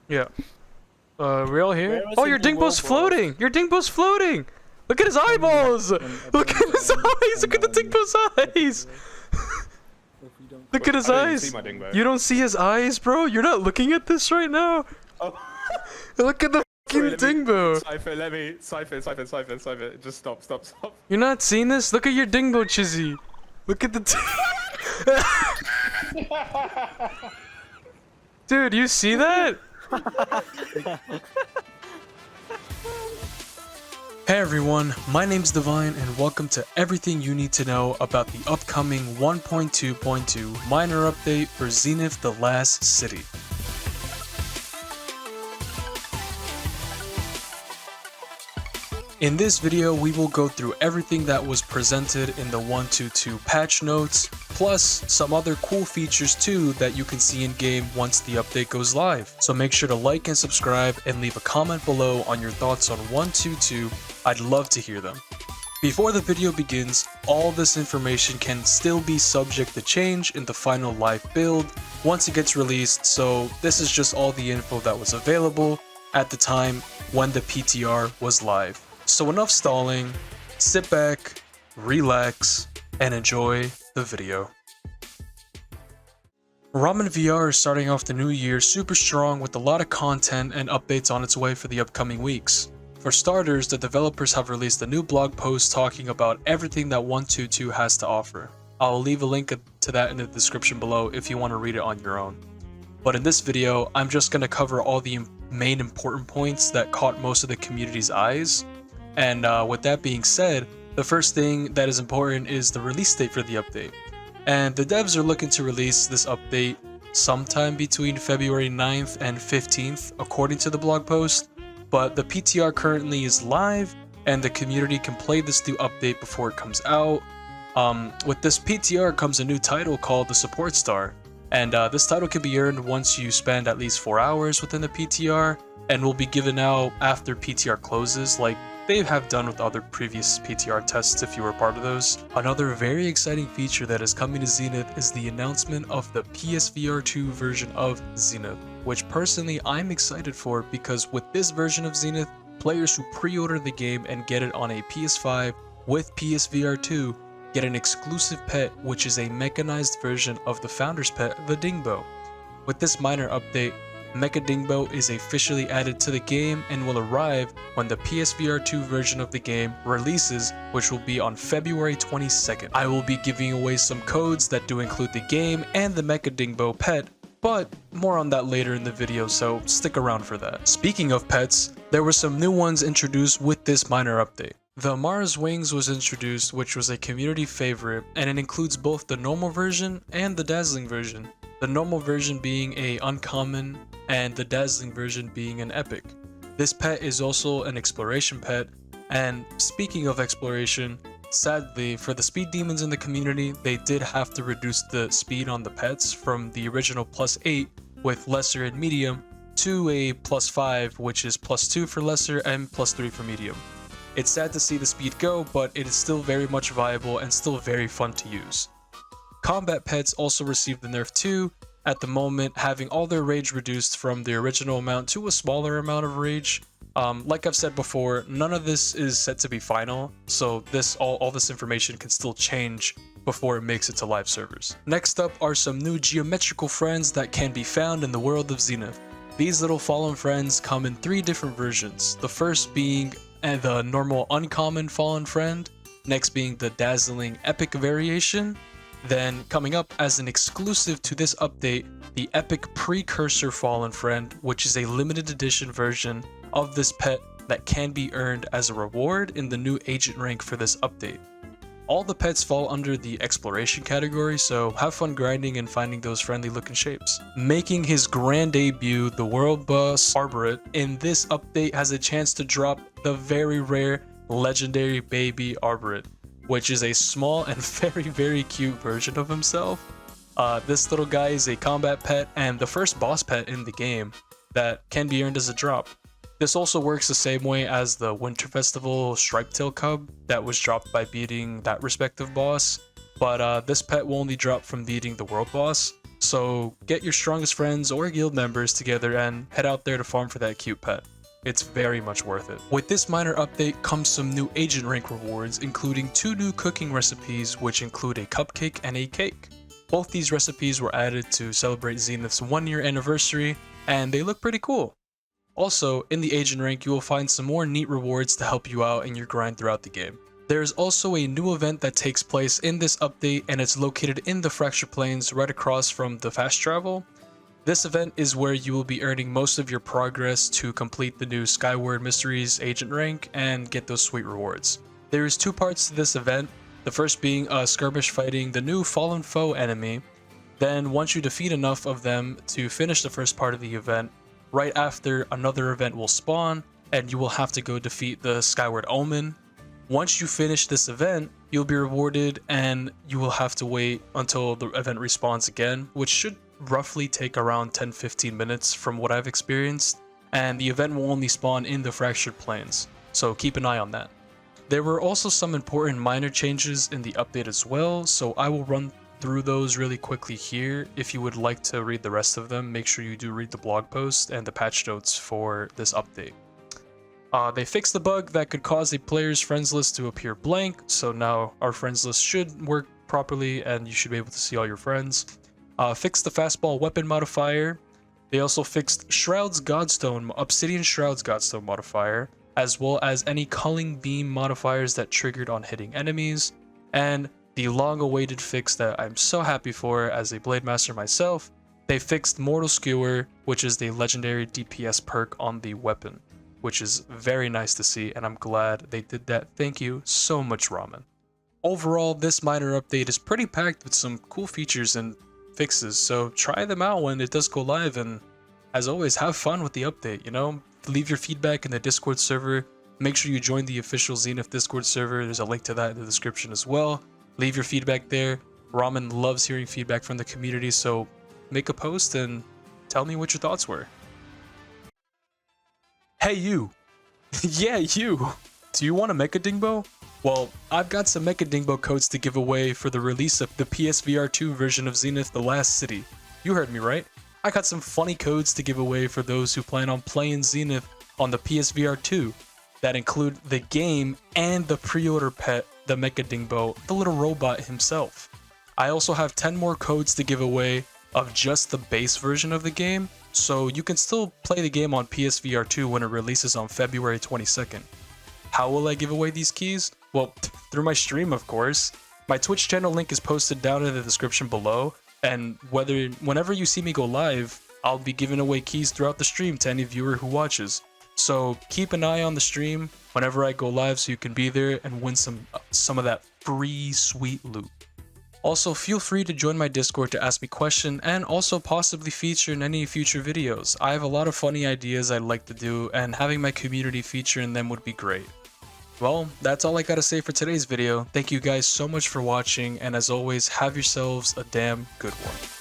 Yeah. We all here? Where was Oh, it your in the Dingbo's world, bro? floating! Your Dingbo's floating! Look at his eyeballs! Look at his eyes! Look at the Dingbo's eyes! Look at his I don't even eyes! see my Dingbo. You don't see his eyes, bro? You're not looking at this right now? Oh. Look at the fucking Wait, Dingbo! Cypher, let me. Cypher. Just stop. You're not seeing this? Look at your Dingbo, Chizzy! Look at the Dude, you see that? Hey everyone, my name's Divine and welcome to everything you need to know about the upcoming 1.2.2 minor update for Zenith The Last City. In this video, we will go through everything that was presented in the 1.2.2 patch notes, plus some other cool features too that you can see in game once the update goes live. So make sure to like and subscribe and leave a comment below on your thoughts on 1.2.2. I'd love to hear them. Before the video begins, all this information can still be subject to change in the final live build once it gets released, so this is just all the info that was available at the time when the PTR was live. So enough stalling, sit back, relax, and enjoy the video. Ramen VR is starting off the new year super strong with a lot of content and updates on its way for the upcoming weeks. For starters, the developers have released a new blog post talking about everything that 1.2.2 has to offer. I'll leave a link to that in the description below if you want to read it on your own. But in this video, I'm just going to cover all the main important points that caught most of the community's eyes. And with that being said, the first thing that is important is the release date for the update. And the devs are looking to release this update sometime between February 9th and 15th, according to the blog post. But the PTR currently is live, and the community can play this new update before it comes out. With this PTR comes a new title called the Support Star. And this title can be earned once you spend at least 4 hours within the PTR, and will be given out after PTR closes, like they have done with other previous PTR tests if you were part of those. Another very exciting feature that is coming to Zenith is the announcement of the PSVR2 version of Zenith, which personally I'm excited for because with this version of Zenith, players who pre-order the game and get it on a PS5 with PSVR2 get an exclusive pet, which is a mechanized version of the founder's pet, the Dingbo. With this minor update, Mecha Dingbo is officially added to the game and will arrive when the PSVR2 version of the game releases, which will be on February 22nd. I will be giving away some codes that do include the game and the Mecha Dingbo pet, but more on that later in the video, so stick around for that. Speaking of pets, there were some new ones introduced with this minor update. The Mars Wings was introduced, which was a community favorite, and it includes both the normal version and the dazzling version. The normal version being a uncommon and the dazzling version being an epic. This pet is also an exploration pet, and speaking of exploration, sadly for the speed demons in the community, they did have to reduce the speed on the pets from the original +8 with lesser and medium to a +5, which is +2 for lesser and +3 for medium. It's sad to see the speed go, but it is still very much viable and still very fun to use. Combat pets also received the nerf too, at the moment having all their rage reduced from the original amount to a smaller amount of rage. Like I've said before, none of this is set to be final, so all this information can still change before it makes it to live servers. Next up are some new geometrical friends that can be found in the world of Zenith. These little fallen friends come in 3 different versions, the first being the normal uncommon fallen friend, next being the dazzling epic variation, then coming up as an exclusive to this update, the epic precursor fallen friend, which is a limited edition version of this pet that can be earned as a reward in the new agent rank for this update. All the pets fall under the exploration category, so have fun grinding and finding those friendly looking shapes. Making his grand debut, the world boss Arboret in this update has a chance to drop the very rare legendary baby Arboret, which is a small and very cute version of himself. This little guy is a combat pet and the first boss pet in the game that can be earned as a drop. This also works the same way as the Winter Festival Stripetail Cub that was dropped by beating that respective boss, but this pet will only drop from beating the world boss. So get your strongest friends or guild members together and head out there to farm for that cute pet. It's very much worth it. With this minor update comes some new agent rank rewards, including 2 new cooking recipes which include a cupcake and a cake. Both these recipes were added to celebrate Zenith's 1-year anniversary, and they look pretty cool. Also, in the agent rank you will find some more neat rewards to help you out in your grind throughout the game. There is also a new event that takes place in this update, and it's located in the Fracture Plains right across from the fast travel. This event is where you will be earning most of your progress to complete the new Skyward Mysteries agent rank and get those sweet rewards. There is 2 parts to this event, the first being a skirmish fighting the new fallen foe enemy. Then once you defeat enough of them to finish the first part of the event, right after another event will spawn and you will have to go defeat the Skyward Omen. Once you finish this event, you'll be rewarded and you will have to wait until the event respawns again, which should roughly take around 10-15 minutes from what I've experienced, and the event will only spawn in the Fractured Plains, so keep an eye on that. There were also some important minor changes in the update as well, so I will run through those really quickly here. If you would like to read the rest of them, make sure you do read the blog post and the patch notes for this update. They fixed the bug that could cause a player's friends list to appear blank, so now our friends list should work properly and you should be able to see all your friends. Fixed the fastball weapon modifier. They also fixed Obsidian Shroud's Godstone modifier, as well as any culling beam modifiers that triggered on hitting enemies, and the long-awaited fix that I'm so happy for as a Blade Master myself. They fixed Mortal Skewer, which is the legendary DPS perk on the weapon, which is very nice to see, and I'm glad they did that. Thank you so much, Ramen. Overall, this minor update is pretty packed with some cool features and fixes, so try them out when it does go live, and as always, have fun with the update, you know? Leave your feedback in the Discord server. Make sure you join the official Zenith Discord server. There's a link to that in the description as well. Leave your feedback there. Ramen loves hearing feedback from the community, so make a post and tell me what your thoughts were. Hey you! Yeah, you! Do you want a Mecha Dingbo? Well, I've got some Mecha Dingbo codes to give away for the release of the PSVR2 version of Zenith The Last City. You heard me right. I got some funny codes to give away for those who plan on playing Zenith on the PSVR2 that include the game and the pre-order pet, the Mecha Dingbo, the little robot himself. I also have 10 more codes to give away of just the base version of the game, so you can still play the game on PSVR2 when it releases on February 22nd. How will I give away these keys? Well, through my stream, of course. My Twitch channel link is posted down in the description below, and whenever you see me go live, I'll be giving away keys throughout the stream to any viewer who watches. So keep an eye on the stream whenever I go live so you can be there and win some of that free sweet loot. Also, feel free to join my Discord to ask me questions and also possibly feature in any future videos. I have a lot of funny ideas I'd like to do, and having my community feature in them would be great. Well, that's all I gotta say for today's video. Thank you guys so much for watching, and as always, have yourselves a damn good one.